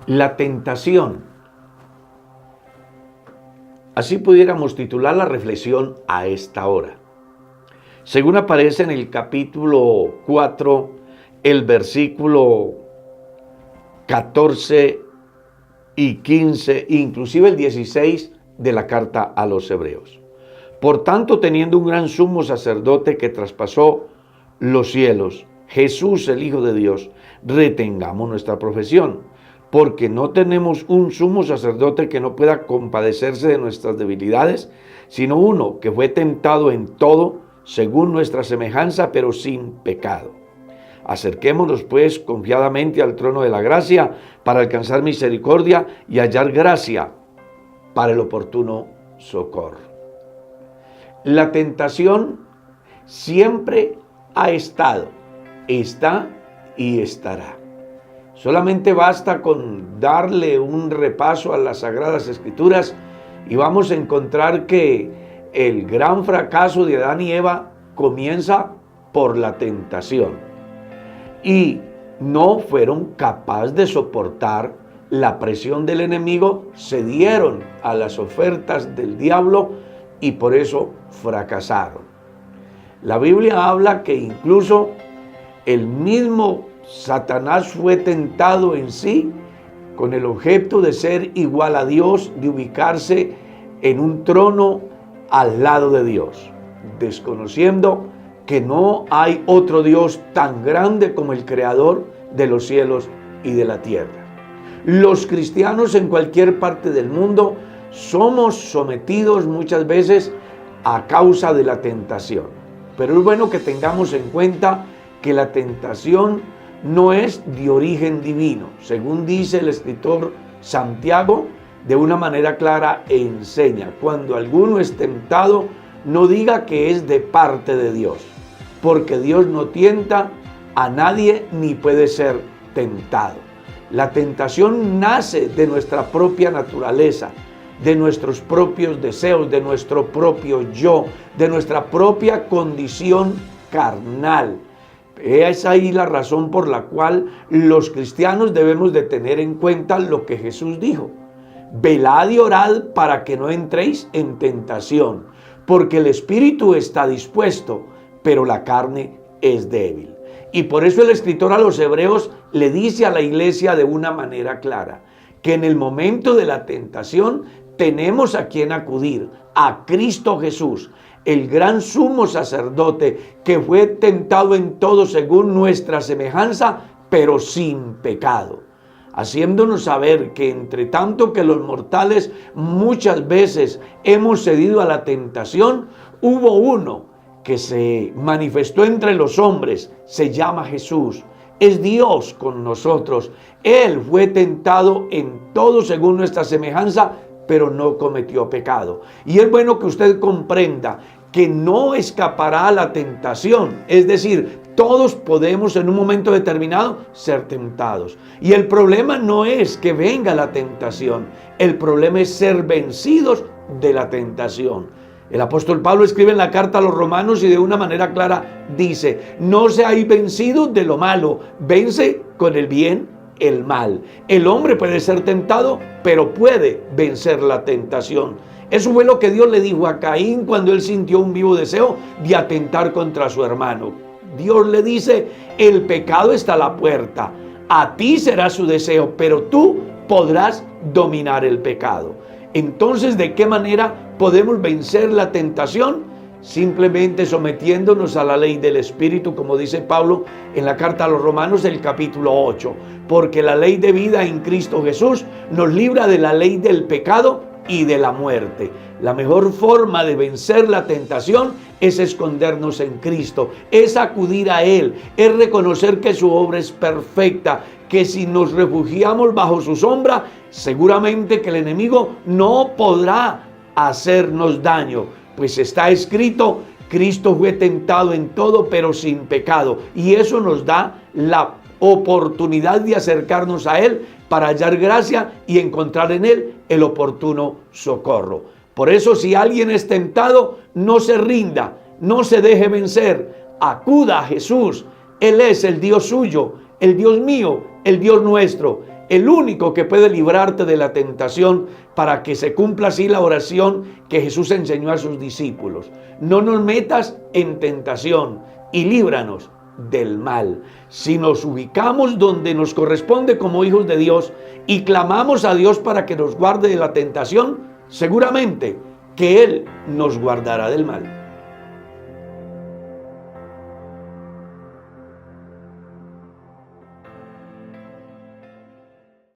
La tentación. Así pudiéramos titular la reflexión a esta hora. Según aparece en el capítulo 4, el versículo 14 y 15, inclusive el 16 de la carta a los Hebreos. Por tanto, teniendo un gran sumo sacerdote que traspasó los cielos, Jesús, el Hijo de Dios, retengamos nuestra profesión, porque no tenemos un sumo sacerdote que no pueda compadecerse de nuestras debilidades, sino uno que fue tentado en todo, según nuestra semejanza, pero sin pecado. Acerquémonos, pues, confiadamente al trono de la gracia, para alcanzar misericordia y hallar gracia para el oportuno socorro. La tentación siempre ha estado, está y estará. Solamente basta con darle un repaso a las Sagradas Escrituras y vamos a encontrar que el gran fracaso de Adán y Eva comienza por la tentación. Y no fueron capaces de soportar la presión del enemigo, cedieron a las ofertas del diablo y por eso fracasaron. La Biblia habla que incluso el mismo Satanás fue tentado en sí con el objeto de ser igual a Dios, de ubicarse en un trono al lado de Dios, desconociendo que no hay otro Dios tan grande como el Creador de los cielos y de la tierra. Los cristianos en cualquier parte del mundo somos sometidos muchas veces a causa de la tentación, pero es bueno que tengamos en cuenta que la tentación no es de origen divino. Según dice el escritor Santiago, de una manera clara enseña: cuando alguno es tentado, no diga que es de parte de Dios, porque Dios no tienta a nadie ni puede ser tentado. La tentación nace de nuestra propia naturaleza, de nuestros propios deseos, de nuestro propio yo, de nuestra propia condición carnal. Es ahí la razón por la cual los cristianos debemos de tener en cuenta lo que Jesús dijo: velad y orad para que no entréis en tentación, porque el espíritu está dispuesto, pero la carne es débil. Y por eso el escritor a los Hebreos le dice a la iglesia de una manera clara que en el momento de la tentación tenemos a quien acudir: a Cristo Jesús, el gran sumo sacerdote que fue tentado en todo según nuestra semejanza, pero sin pecado, haciéndonos saber que entre tanto que los mortales muchas veces hemos cedido a la tentación, hubo uno que se manifestó entre los hombres, se llama Jesús, es Dios con nosotros. Él fue tentado en todo según nuestra semejanza, pero no cometió pecado. Y es bueno que usted comprenda que no escapará a la tentación. Es decir, todos podemos en un momento determinado ser tentados. Y el problema no es que venga la tentación, el problema es ser vencidos de la tentación. El apóstol Pablo escribe en la carta a los Romanos y de una manera clara dice: no seáis vencidos de lo malo, vence con el bien el mal. El hombre puede ser tentado, pero puede vencer la tentación. Eso fue lo que Dios le dijo a Caín cuando él sintió un vivo deseo de atentar contra su hermano. Dios le dice: el pecado está a la puerta, a ti será su deseo, pero tú podrás dominar el pecado. Entonces, ¿de qué manera podemos vencer la tentación? Simplemente sometiéndonos a la ley del Espíritu, como dice Pablo en la carta a los Romanos, el capítulo 8. Porque la ley de vida en Cristo Jesús nos libra de la ley del pecado y de la muerte. La mejor forma de vencer la tentación es escondernos en Cristo, es acudir a Él, es reconocer que su obra es perfecta, que si nos refugiamos bajo su sombra, seguramente que el enemigo no podrá hacernos daño, pues está escrito: Cristo fue tentado en todo, pero sin pecado. Y eso nos da la oportunidad de acercarnos a Él para hallar gracia y encontrar en Él el oportuno socorro. Por eso, si alguien es tentado, no se rinda, no se deje vencer, acuda a Jesús. Él es el Dios suyo, el Dios mío, el Dios nuestro. el único que puede librarte de la tentación para que se cumpla así la oración que Jesús enseñó a sus discípulos. No nos metas en tentación y líbranos del mal. Si nos ubicamos donde nos corresponde como hijos de Dios y clamamos a Dios para que nos guarde de la tentación, seguramente que Él nos guardará del mal.